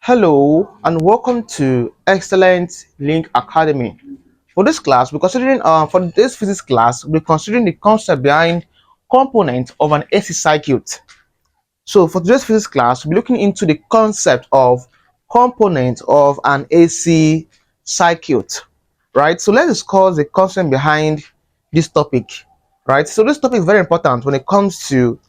Hello and welcome to Excellent Link Academy. For this class, for this physics class, we're considering the concept behind components of an AC circuit. So for today's physics class, we're looking into the concept of components of an AC circuit. Right? So let's discuss the concept behind this topic. Right? So this topic is very important when it comes to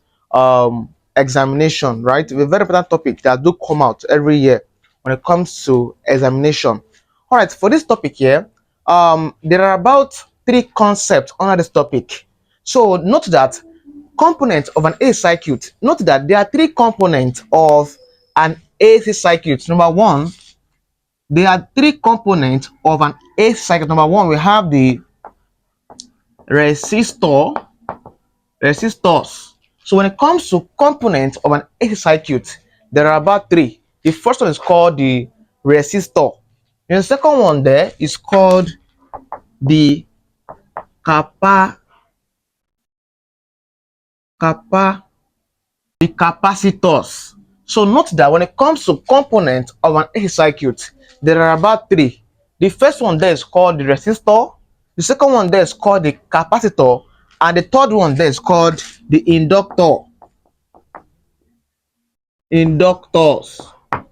examination, right? A very important topic that do come out every year when it comes to examination. All right, for this topic here, there are about three concepts under this topic. So note that components of an AC circuit. Note that there are three components of an AC circuit. Number one, there are three components of an AC circuit. Number one, we have the resistors. So when it comes to components of an AC circuit, there are about three. The first one is called the resistor. And the second one there is called the capa, capa, the capacitors. So note that when it comes to components of an AC circuit, there are about three. The first one there is called the resistor. The second one there is called the capacitor, and the third one there is called the inductor. Inductors.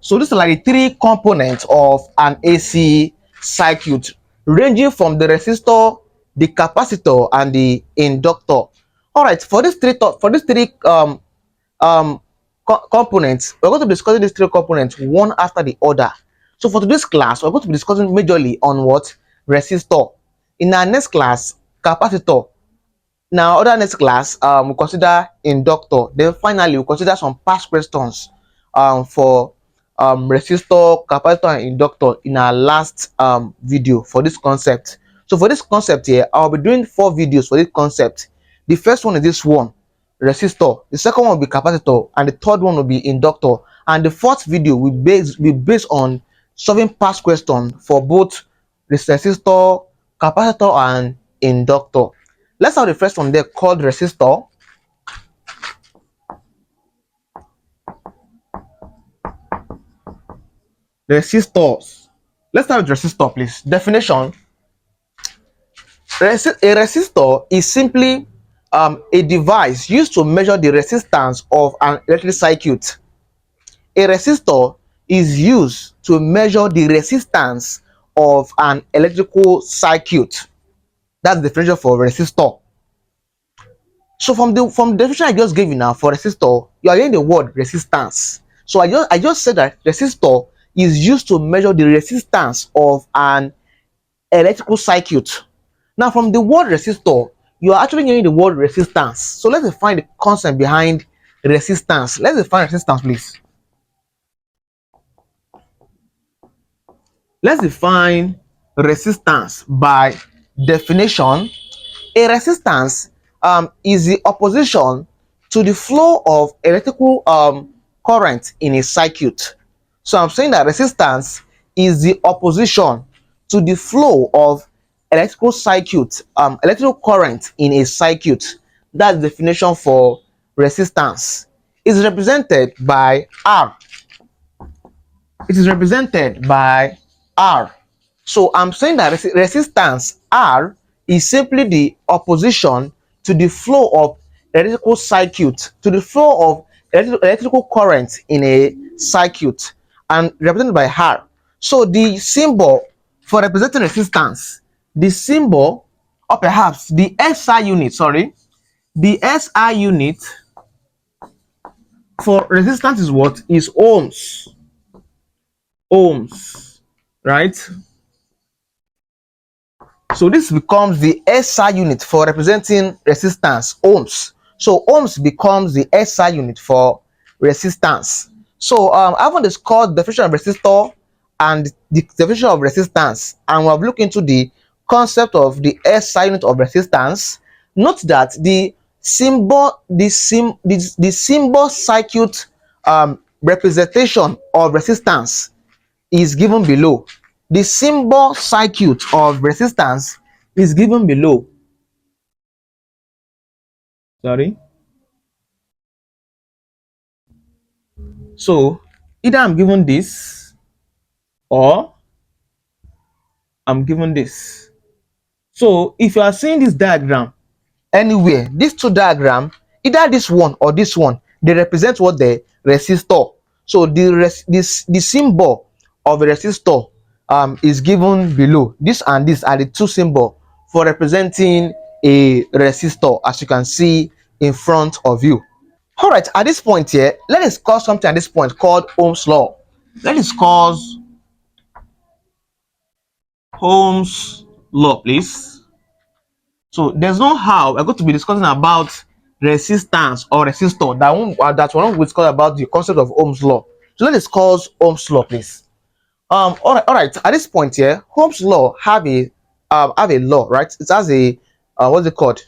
So these are like the three components of an AC circuit, ranging from the resistor, the capacitor, and the inductor. All right, for these three components, we're going to be discussing these three components one after the other. So for today's class, we're going to be discussing majorly on what? Resistor. In our next class, capacitor. Now, other next class, we consider inductor. Then finally, we consider some past questions for resistor, capacitor, and inductor in our last video for this concept. So for this concept here, I'll be doing 4 videos for this concept. The first one is this one, resistor. The second one will be capacitor, and the third one will be inductor. And the fourth video will be based on solving past questions for both resistor, capacitor, and inductor. Let's have the first one there called resistor. Resistors. Let's start with resistor, please. Definition. A resistor is simply a device used to measure the resistance of an electric circuit. A resistor is used to measure the resistance of an electrical circuit. That's the definition for resistor. So from the definition I just gave you now for resistor, you are hearing the word resistance. So I just said that resistor is used to measure the resistance of an electrical circuit. Now from the word resistor, you are actually hearing the word resistance. So let's define the concept behind resistance. Let's define resistance, please. Let's define resistance by definition. A resistance is the opposition to the flow of electrical current in a circuit. So I'm saying that resistance is the opposition to the flow of electrical current in a circuit. That's the definition for resistance. It's represented by R. It is represented by R. So I'm saying that resistance R is simply the opposition to the flow of electrical circuit, to the flow of electrical current in a circuit, and represented by R. So the symbol for representing resistance, the symbol, or perhaps the SI unit, the SI unit for resistance is what? Is ohms. Ohms, right? So this becomes the SI unit for representing resistance, ohms. So ohms becomes the SI unit for resistance. So I haven't discussed the definition of resistor and the definition of resistance, and we have looked into the concept of the SI unit of resistance. Note that the symbol circuit representation of resistance is given below. The symbol circuit of resistance is given below. Sorry. So either I'm given this or I'm given this. So if you are seeing this diagram anywhere, these two diagram, either this one or this one, they represent what? The resistor. So the symbol of a resistor is given below. This and this are the two symbols for representing a resistor, as you can see in front of you. All right, at this point here, let us discuss something at this point called Ohm's law. Let's discuss Ohm's law, please. So there's no how we're going to be discussing about resistance or resistor. That one will discuss about the concept of Ohm's law. So let's discuss Ohm's law, please. All right. At this point here, Ohm's law have a law, right? It has a what's it called?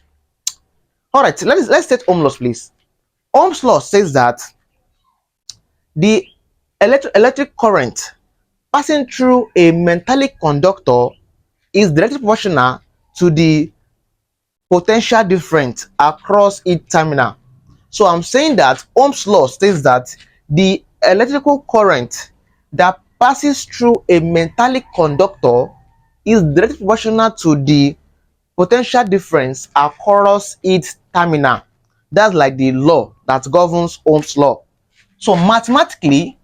All right. Let's take Ohm's law, please. Ohm's law says that the electric current passing through a metallic conductor is directly proportional to the potential difference across each terminal. So I'm saying that Ohm's law states that the electrical current that passes through a metallic conductor is directly proportional to the potential difference across each terminal. That's like the law that governs Ohm's law. So mathematically,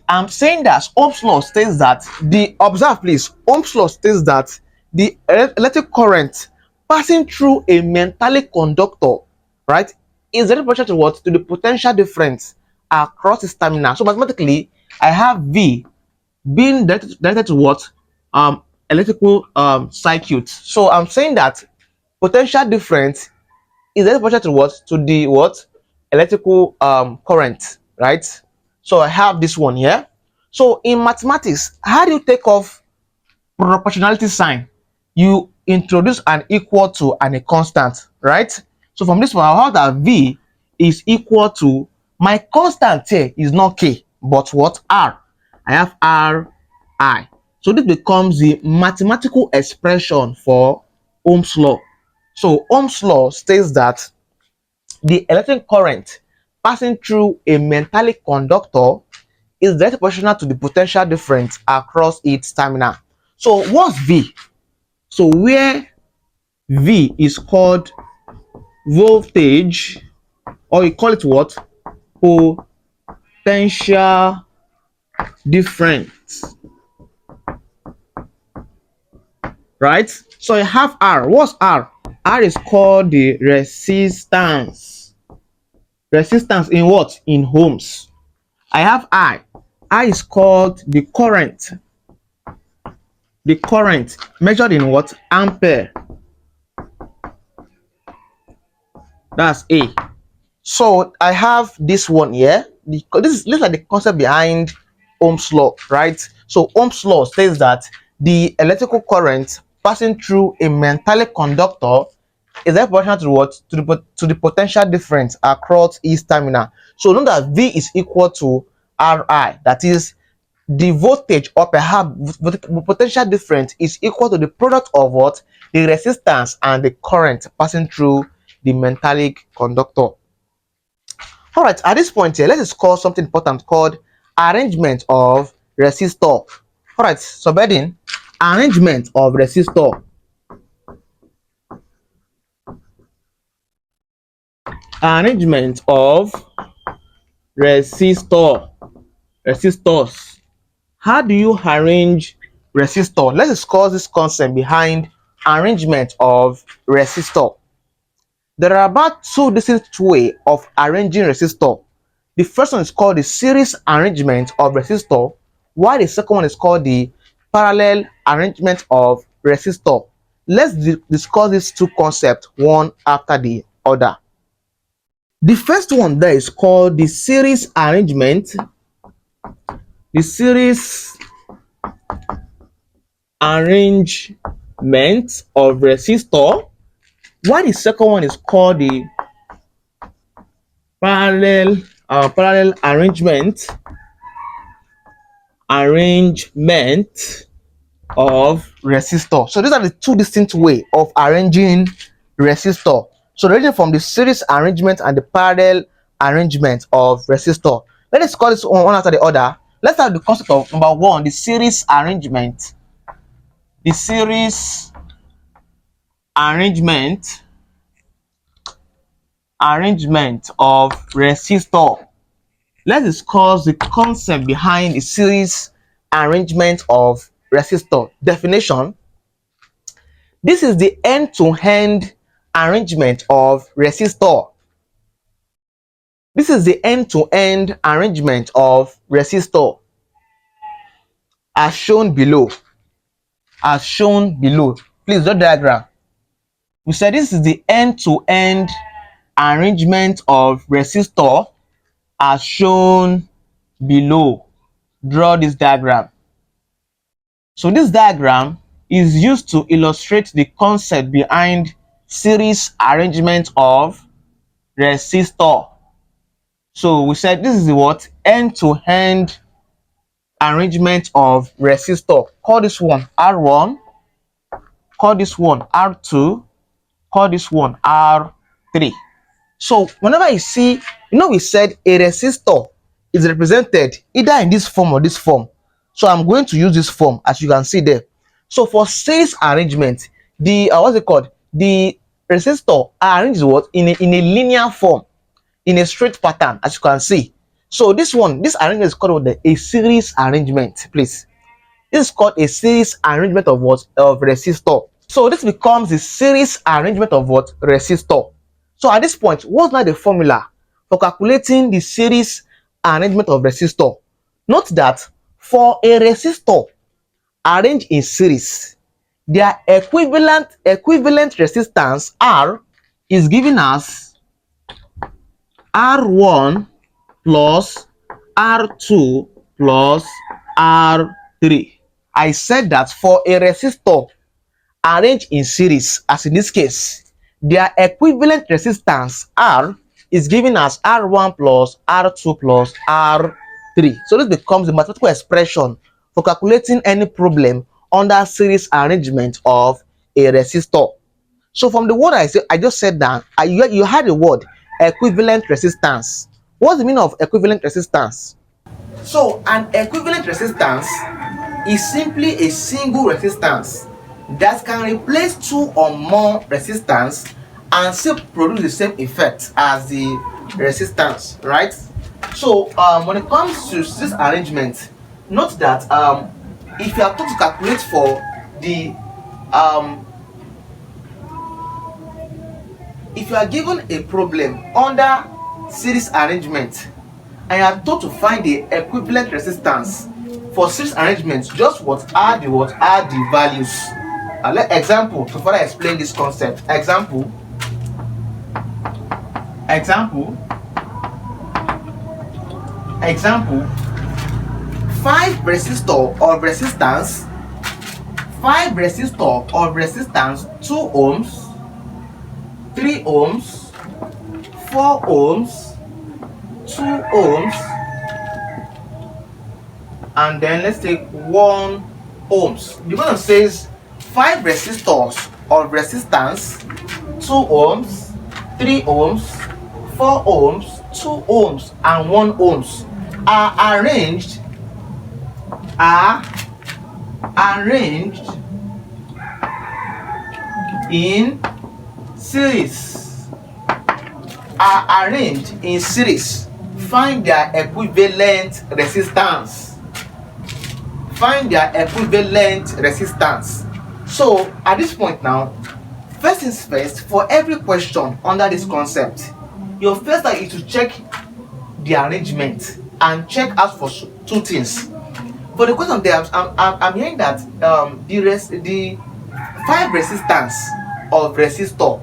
I'm saying that Ohm's law states that observe please, Ohm's law states that the electric current passing through a metallic conductor, right, is very proportional to what? To the potential difference across its terminal. So mathematically, I have V being directed to what? Electrical circuit. So I'm saying that potential difference is very proportional to what? To the what? Electrical current, right? So I have this one here. So in mathematics, how do you take off proportionality sign? You introduce an equal to and a constant, right? So from this one, I have that V is equal to, my constant here is not K, but what? R. I have Ri. So this becomes the mathematical expression for Ohm's law. So Ohm's law states that the electric current passing through a metallic conductor is directly proportional to the potential difference across its terminal. So what's V? So where V is called voltage, or you call it what? Potential difference. Right? So you have R. What's R? R is called the resistance. Resistance in what? In ohms. I have I. I is called the current. The current measured in what? Ampere. That's A. So I have this one here. This is like the concept behind Ohm's law, right? So Ohm's law says that the electrical current passing through a metallic conductor is proportional to what? To the potential difference across each terminal. So know that V is equal to Ri. That is, the voltage or perhaps the potential difference is equal to the product of what? The resistance and the current passing through the metallic conductor. All right, at this point here, let's discuss something important called arrangement of resistor. All right, subheading, arrangement of resistor. Arrangement of resistors. How do you arrange resistor? Let's discuss this concept behind arrangement of resistor. There are about two distinct ways of arranging resistor. The first one is called the series arrangement of resistor, while the second one is called the parallel arrangement of resistor. Let's discuss these two concepts one after the other. The first one there is called the series arrangement. The series arrangement of resistor, while the second one is called the parallel arrangement of resistor. So these are the two distinct ways of arranging resistor. So ranging from the series arrangement and the parallel arrangement of resistor. Let's call this one after the other. Let's have the concept of number one, the series arrangement. The series arrangement of resistor. Let's discuss the concept behind the series arrangement of resistor. Definition: this is the end-to-end arrangement of resistor. This is the end-to-end arrangement of resistor as shown below. As shown below. Please draw diagram. We said this is the end-to-end arrangement of resistor as shown below. Draw this diagram. So this diagram is used to illustrate the concept behind series arrangement of resistor. So we said this is the what? End-to-end arrangement of resistor. Call this one R1, call this one R2, call this one R3. So whenever you see, we said a resistor is represented either in this form or this form. So I'm going to use this form, as you can see there. So for series arrangement, the what's it called? The resistor are arranged what in a linear form, in a straight pattern, as you can see. So this arrangement is called a series arrangement. Please, this is called a series arrangement of what? Of resistor. So this becomes the series arrangement of what? Resistor. So at this point, what's now the formula for calculating the series arrangement of resistor? Note that for a resistor arranged in series, their equivalent resistance R is given as R1 plus R2 plus R3. I said that for a resistor arranged in series, as in this case, their equivalent resistance R is given as R1 plus R2 plus R3. So this becomes the mathematical expression for calculating any problem under series arrangement of a resistor. So from the word I just said that you had the word equivalent resistance. What's the meaning of equivalent resistance? So an equivalent resistance is simply a single resistance that can replace two or more resistance and still produce the same effect as the resistance, right? So when it comes to this arrangement, note that if you are taught to calculate for the if you are given a problem under series arrangement and you are taught to find the equivalent resistance for series arrangement, just add the values. Example to further explain this concept. Example 5 resistor of resistance 2 ohms, 3 ohms, 4 ohms, 2 ohms, and then let's take 1 ohms. The one says 5 resistors of resistance 2 ohms, 3 ohms, 4 ohms, 2 ohms, and 1 ohms are arranged in series. Find their equivalent resistance. So at this point now, first things first, for every question under this concept, your first step is to check the arrangement and check out for 2 things. For the question there, I'm hearing that the 5 resistance of resistor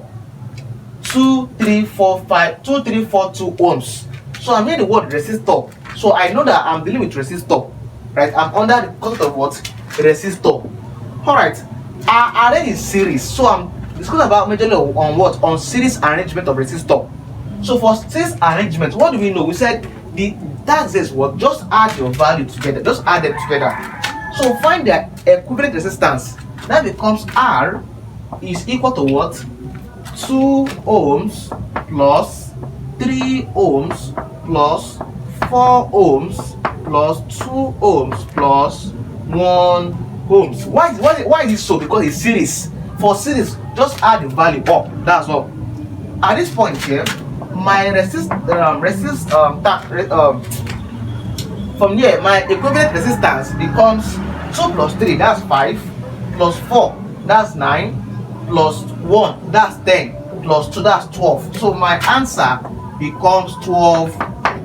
2, 3, 4, 2 ohms. So I'm hearing the word resistor. So I know that I'm dealing with resistor, right? I'm under the concept of what? Resistor. Alright. Are they in series? So I'm discussing about majorly on what? On series arrangement of resistor. So for series arrangement, what do we know? We said that says what? Just add your value together. Just add them together. So find the equivalent resistance. That becomes R is equal to what? 2 ohms plus 3 ohms plus 4 ohms plus 2 ohms plus 1 ohms. Why is it so? Because it's series. For series, just add the value up. That's all. At this point here, my from here, my equivalent resistance becomes 2 plus 3, that's 5, plus 4, that's 9, plus 1, that's 10, plus 2, that's 12. So my answer becomes 12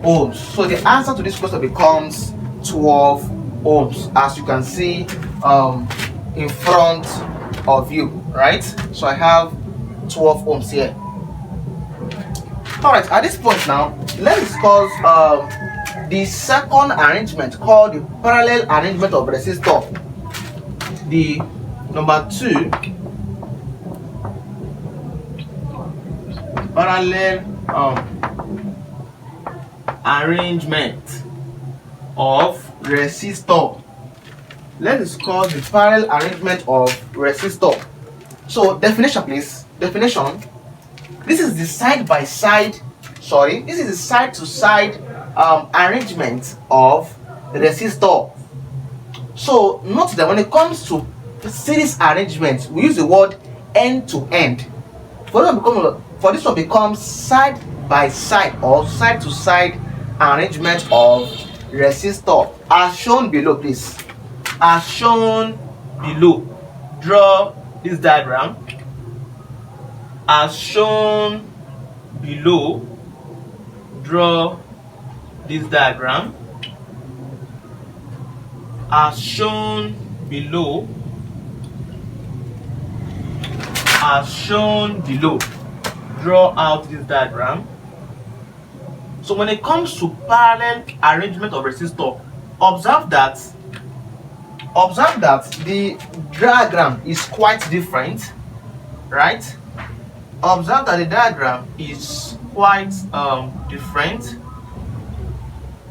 ohms. So the answer to this question becomes 12 ohms, as you can see in front of you, right? So I have 12 ohms here. All right, at this point now, let's discuss the second arrangement called the parallel arrangement of resistor. The number 2 parallel arrangement of resistor. Let's discuss the parallel arrangement of resistor. So definition, please. Definition. This is the side-by-side, this is the side-to-side arrangement of the resistor. So note that when it comes to series arrangement, we use the word end-to-end. For this one becomes side-by-side or side-to-side arrangement of resistor, as shown below, please. As shown below, draw this diagram. As shown below, draw this diagram. As shown below, draw out this diagram. So when it comes to parallel arrangement of resistor, observe that the diagram is quite different, right? Observe that the diagram is quite different.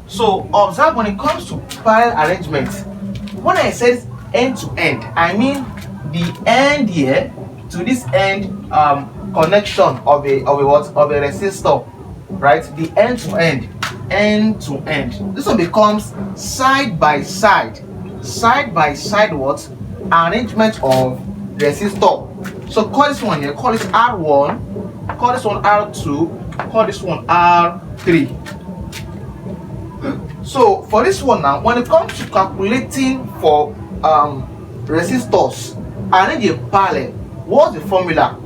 So observe when it comes to parallel arrangement, when I said end to end, I mean the end here to this end connection of a resistor, right? The end to end. This one becomes side by side what? Arrangement of resistor. So call this one here, call this R1, call this one R2, call this one R3. So for this one now, when it comes to calculating for resistors arranged in parallel, what's the formula?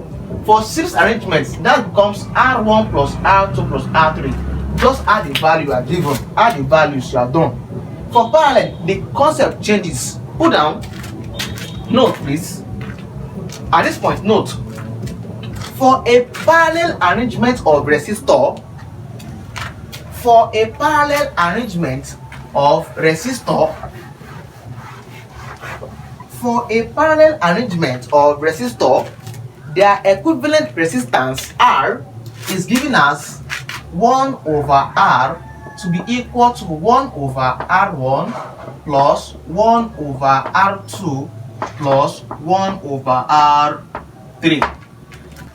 For series arrangements, that becomes R1 plus R2 plus R3. Just add the value you are given, add the values, you are done. For parallel, the concept changes. Put down, note please. At this point, note, for a parallel arrangement of resistor, their equivalent resistance R is given as 1 over R to be equal to 1 over R1 plus 1 over R2 plus 1 over R3.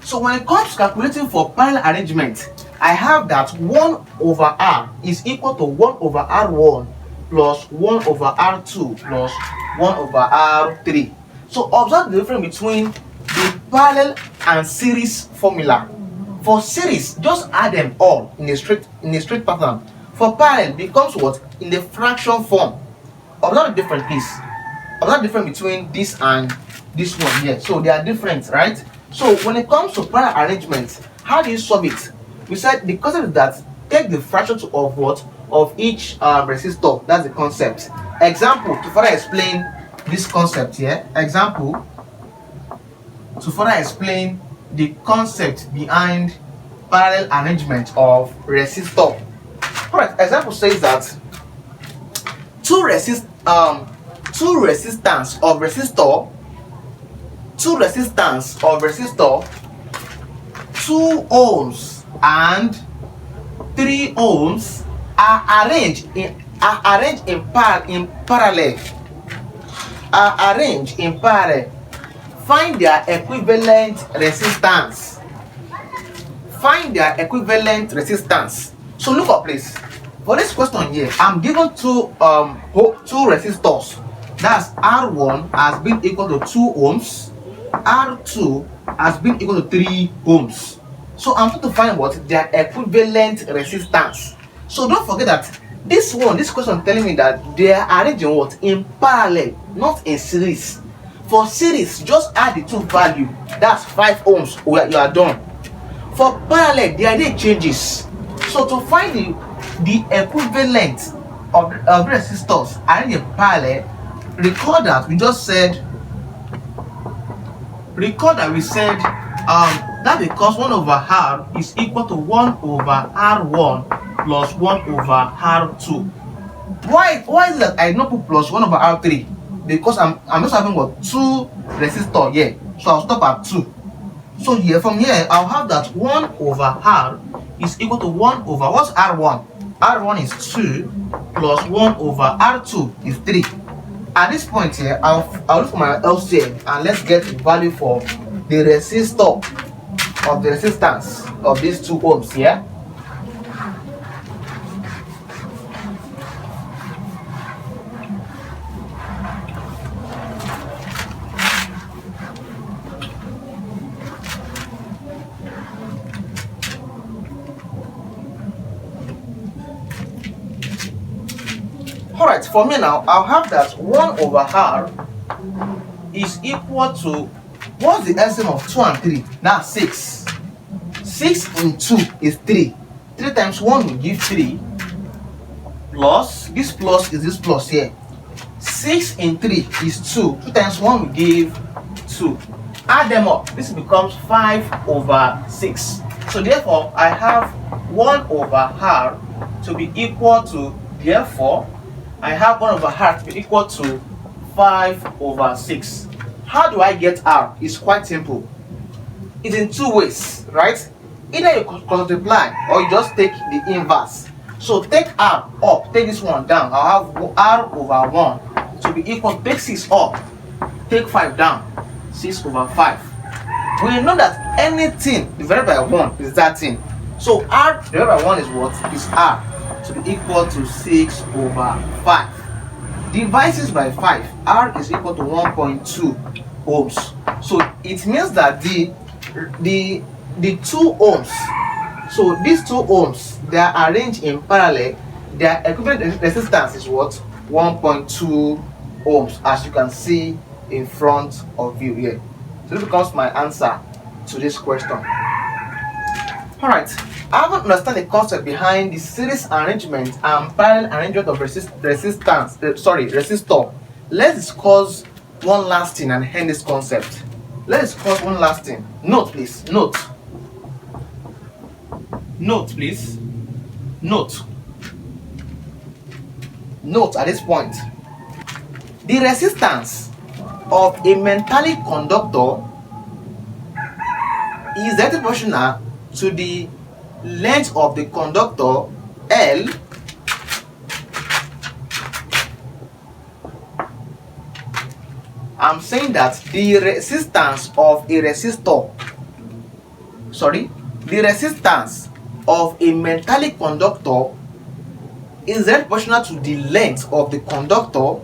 So when it comes to calculating for parallel arrangement, I have that 1 over R is equal to 1 over R1 plus 1 over R2 plus 1 over R3. So observe the difference between the parallel and series formula. For series, just add them all in a straight pattern. For parallel, it becomes what? In the fraction form. Observe the difference, please. Observe the difference between this and this one here. So they are different, right? So when it comes to parallel arrangement, how do you solve it? We said the concept is that take the fraction of what? Of each resistor. That's the concept. Example to further explain this concept here. Example to further explain the concept behind parallel arrangement of resistor. Alright, example says that two resistance of resistor, 2 ohms and 3 ohms are arranged in parallel. Find their equivalent resistance. find their equivalent resistance. So look up please. For this question here, I'm given two resistors. That's R1 has been equal to 2 ohms, R2 has been equal to 3 ohms. So I'm going to find what their equivalent resistance. So don't forget that this question telling me that they are arranging what in parallel, not in series. For series, just add the two value. That's 5 ohms. You are done. For parallel, the idea changes. So to find the equivalent of resistors arranged in parallel, recall that we said that because 1 over R is equal to 1 over R1 plus 1 over R2. Why is it that I not put plus 1 over R3? Because I'm just having what 2 resistors here, so I'll stop at 2. So here from here I'll have that 1 over R is equal to 1 over what's R1? R1 is 2 plus 1 over R2 is 3. At this point here, I'll look for my LCM and let's get the value for the resistor of the resistance of these 2 ohms here. Alright, for me now, I'll have that 1 over R is equal to, what's the LCM of 2 and 3? That's 6. 6 in 2 is 3. 3 times 1 will give 3. Plus, this plus is this plus here. 6 in 3 is 2. 2 times 1 will give 2. Add them up. This becomes 5 over 6. So therefore, I have 1 over R to be equal to, therefore, I have 1 over R to be equal to 5 over 6. How do I get R? It's quite simple. It's in 2 ways, right? Either you multiply or you just take the inverse. So take R up, take this one down. I'll have R over 1 to be equal, take 6 up, take 5 down, 6 over 5. We know that anything divided by 1 is that thing. So R divided by 1 is what? Is R to be equal to 6 over 5. Divide 6 by 5, R is equal to 1.2 ohms. So it means that the 2 ohms, so these 2 ohms, they are arranged in parallel. Their equivalent resistance is what? 1.2 ohms, as you can see in front of you here. So this becomes my answer to this question. Alright, I haven't understand the concept behind the series arrangement and parallel arrangement of resistor. Let's discuss one last thing and end this concept. Let's discuss one last thing. Note please, note please, note at this point. The resistance of a metallic conductor is directly proportional to the length of the conductor L I'm saying that the resistance of a resistor, the resistance of a metallic conductor is directly proportional to the length of the conductor,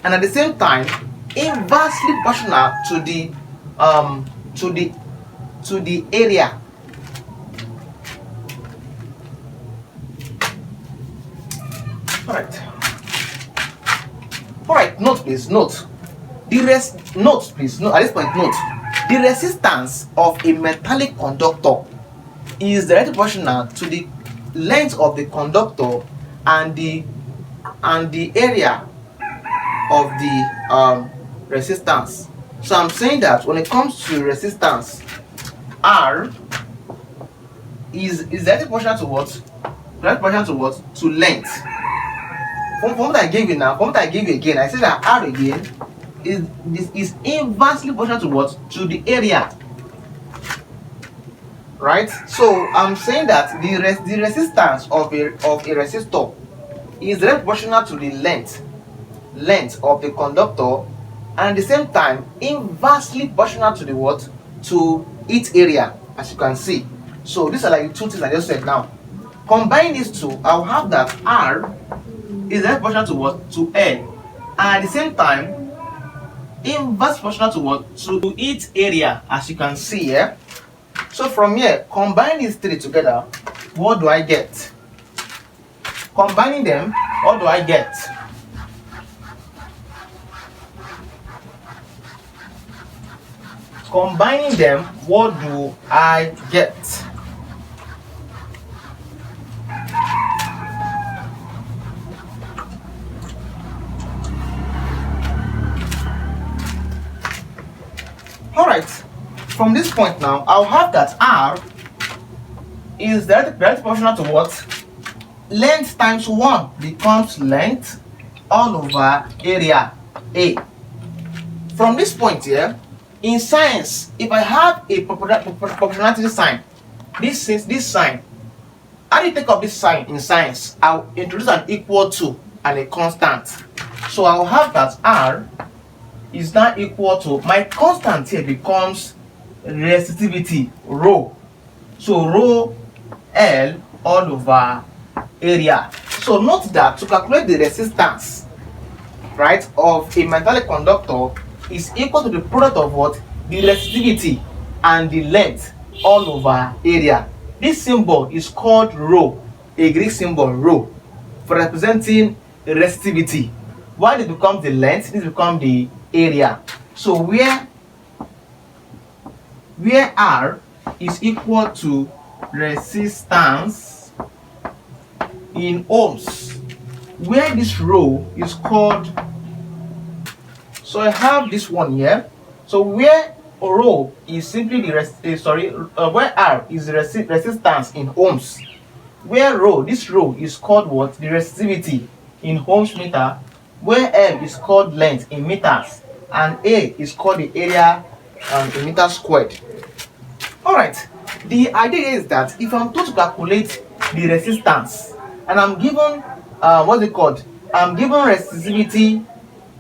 and at the same time inversely proportional to the area. Alright, note please, note. At this point, note. The resistance of a metallic conductor is directly proportional to the length of the conductor and the area of the resistance. So I'm saying that when it comes to resistance, R is directly proportional to what? Directly proportional to what? To length. From what I gave you now, from what I gave you again, I said that R again is inversely proportional to what? To the area. Right? So I'm saying that the resistance of a resistor is directly proportional to the length of the conductor, and at the same time inversely proportional to the what? To its area, as you can see. So these are like the two things I just said now. Combine these two, I'll have that R is proportional to what? To L. And at the same time, inverse proportional to what? To its area, as you can see here. So from here, combine these three together, what do I get? Combining them, what do I get? Combining them, what do I get? Alright, from this point now, I'll have that R is directly proportional to what? Length times 1 becomes length all over area A. From this point here, in science, if I have a proportionality sign, this sign, how do you take up this sign in science? I'll introduce an equal to and a constant. So I'll have that R is now equal to, my constant here becomes resistivity, rho. So rho L all over area. So note that to calculate the resistance, right, of a metallic conductor is equal to the product of what? The resistivity and the length all over area. This symbol is called rho, a Greek symbol rho, for representing resistivity. While it becomes the length, this becomes the area. So where R is equal to resistance in ohms, where this rho is called, so I have this one here. So where rho is simply the where R is the resistance in ohms, where this rho is called what? The resistivity in ohms meter, where M is called length in meters, and A is called the area in meters squared. Alright, the idea is that if I'm told to calculate the resistance and I'm given what's it called? I'm given resistivity,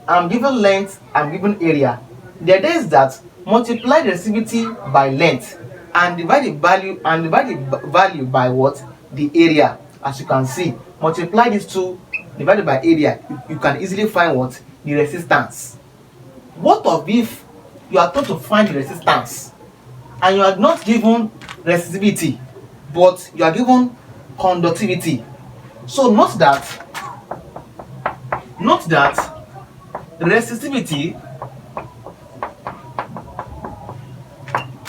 I'm given length, I'm given area. The idea is that multiply the resistivity by length and divide the value by what? The area. As you can see, multiply these two divided by area, you can easily find what? The resistance. What of if you are told to find the resistance and you are not given resistivity, but you are given conductivity? So note that resistivity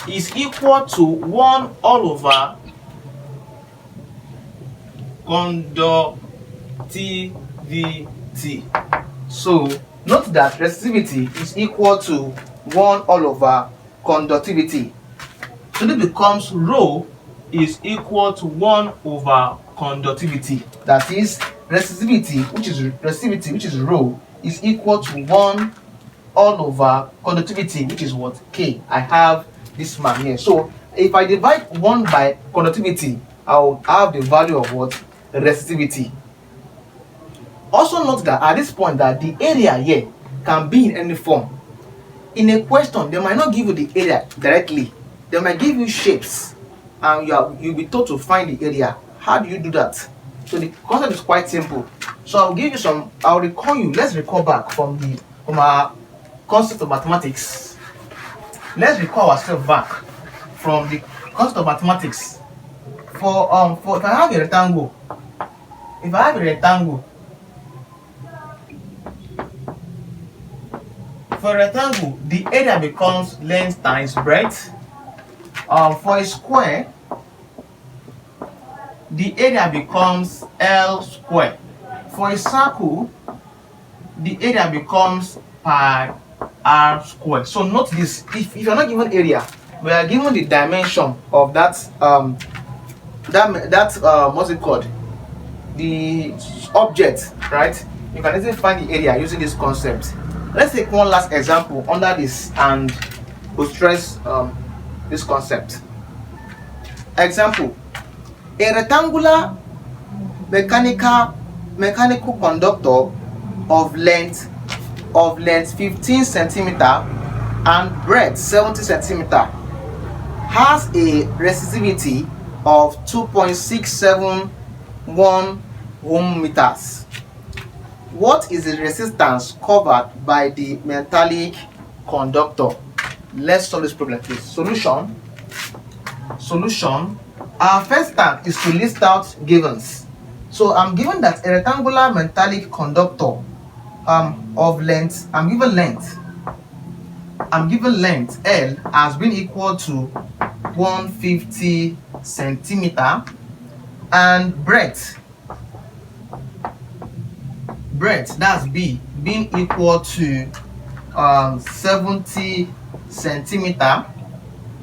is equal to 1 all over conductivity. So note that resistivity is equal to 1 all over conductivity. So this becomes rho is equal to 1 over conductivity. That is resistivity, which is rho, is equal to 1 all over conductivity, which is what? K. I have this man here. So if I divide 1 by conductivity, I will have the value of what? Resistivity. Also note that at this point that the area here can be in any form. In a question, they might not give you the area directly. They might give you shapes and you'll be told to find the area. How do you do that? So the concept is quite simple. So I'll recall you, let's recall back from our concept of mathematics. Let's recall ourselves back from the concept of mathematics. For if I have a rectangle, for a rectangle, the area becomes length times breadth. For a square, the area becomes L square. For a circle, the area becomes pi r square. So note this: if you're not given area, we are given the dimension of that what's it called? The object, right? You can easily find the area using this concept. Let's take one last example under this and we'll stress this concept. Example: a rectangular mechanical conductor of length 15 centimeter and breadth 70 centimeter has a resistivity of 2.671 ohm meters. What is the resistance covered by the metallic conductor? Let's solve this problem, please. Solution. Our first task is to list out givens. So I'm given that a rectangular metallic conductor of length, I'm given length L has been equal to 150 centimeter, and breadth, that's B, being equal to 70 centimeter.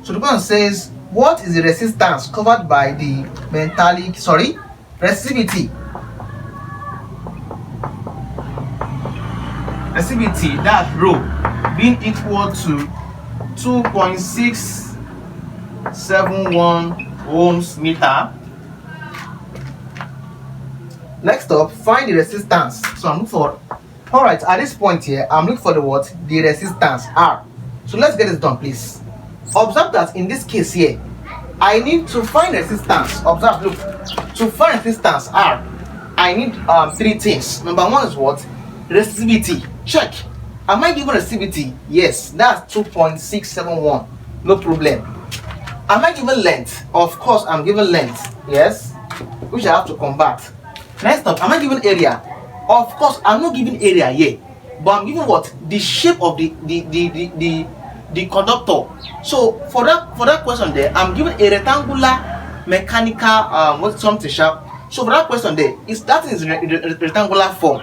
So the question says, what is the resistance covered by the metallic, resistivity, that rho, being equal to 2.671 ohms meter. Next up, find the resistance. So I'm looking for, alright, at this point here, I'm looking for the what? The resistance R. So let's get this done, please. Observe that in this case here, I need to find resistance. Observe, look, to find resistance R, I need three things. Number one is what? Resistivity. Check. Am I given resistivity? Yes, that's 2.671. No problem. Am I given length? Of course, I'm given length. Yes, which I have to convert. Next up, am I given area? Of course, I'm not given area here, but I'm given what? The shape of the conductor. So for that question there, I'm given a rectangular mechanical something sharp. So for that question there, that is in rectangular form.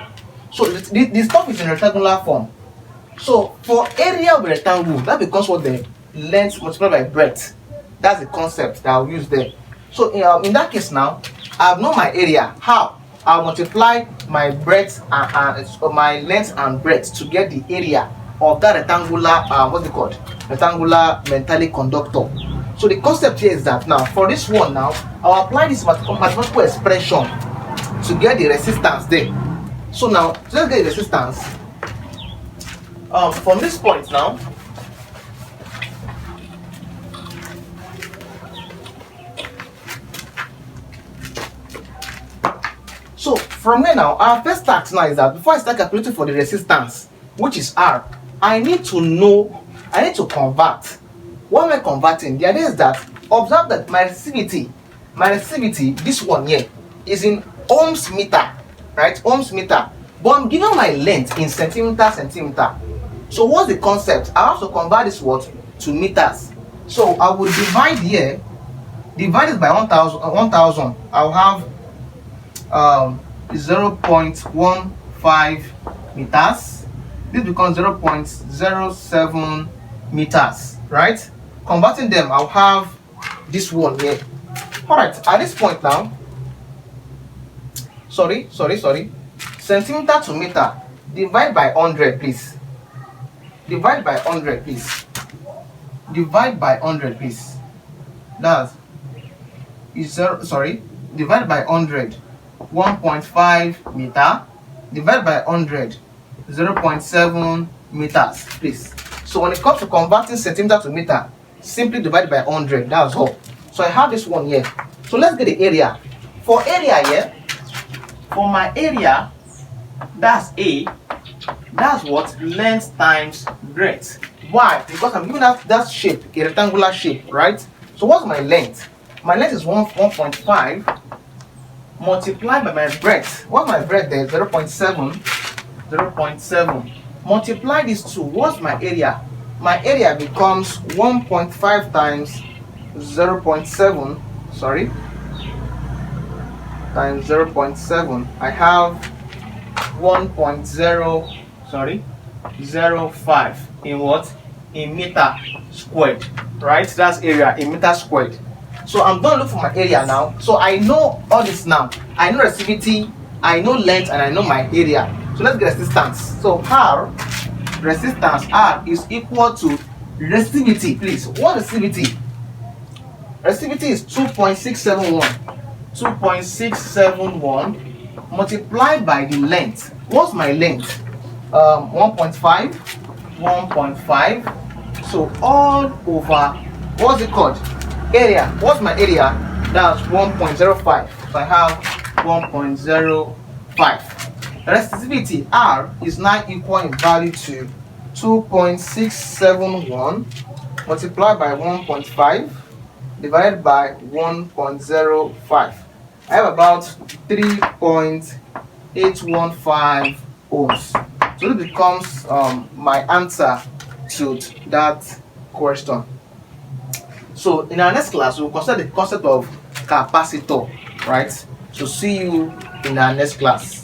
So the stuff is in rectangular form. So for area of a rectangle, that becomes what? The length multiplied by breadth. That's the concept that I'll use there. So in that case now, I've known my area. How? I'll multiply my breadth and my length and breadth to get the area of that rectangular rectangular metallic conductor. So the concept here is that now for this one now, I'll apply this mathematical expression to get the resistance there. So now let's get the resistance from this point now. So from there now, our first task now is that before I start calculating for the resistance, which is R, I need to convert. What am I converting? The idea is that, observe that my resistivity, this one here, is in ohms meter, right? Ohms meter. But I'm given my length in centimeter. So what's the concept? I have to convert this what to meters. So I will divide here, divided by 1000. I'll have 0.15 meters. This becomes 0.07 meters, right? Converting them, I'll have this one here. Alright, at this point now, sorry, centimeter to meter, divide by 100, please. Divide by 100, please. That's divide by 100, 1.5 meter, divide by 100, 0.7 meters, please. So when it comes to converting centimeter to meter, simply divide by 100, that's all. So I have this one here. So let's get the area. For area here, for my area, that's A, that's what? Length times breadth. Why? Because I'm giving that shape, a rectangular shape, right? So what's my length? My length is 1.5 multiplied by my breadth. What's my breadth there? 0.7. Multiply these two. What's my area? My area becomes 1.5 times 0.7. Times 0.7. I have 1.05 in what? In meter squared, right? That's area in meter squared. So I'm going to look for my area now. So I know all this now. I know resistivity, I know length, and I know my area. So let's get resistance. So resistance R is equal to resistivity, please. What resistivity? Resistivity is 2.671 multiplied by the length. What's my length? 1.5. So all over, what's it called? Area. What's my area? That's 1.05. So I have 1.05. Resistivity R is now equal in value to 2.671 multiplied by 1.5 divided by 1.05. I have about 3.815 ohms. So this becomes my answer to that question. So in our next class, we'll consider the concept of capacitor, right? So see you in our next class.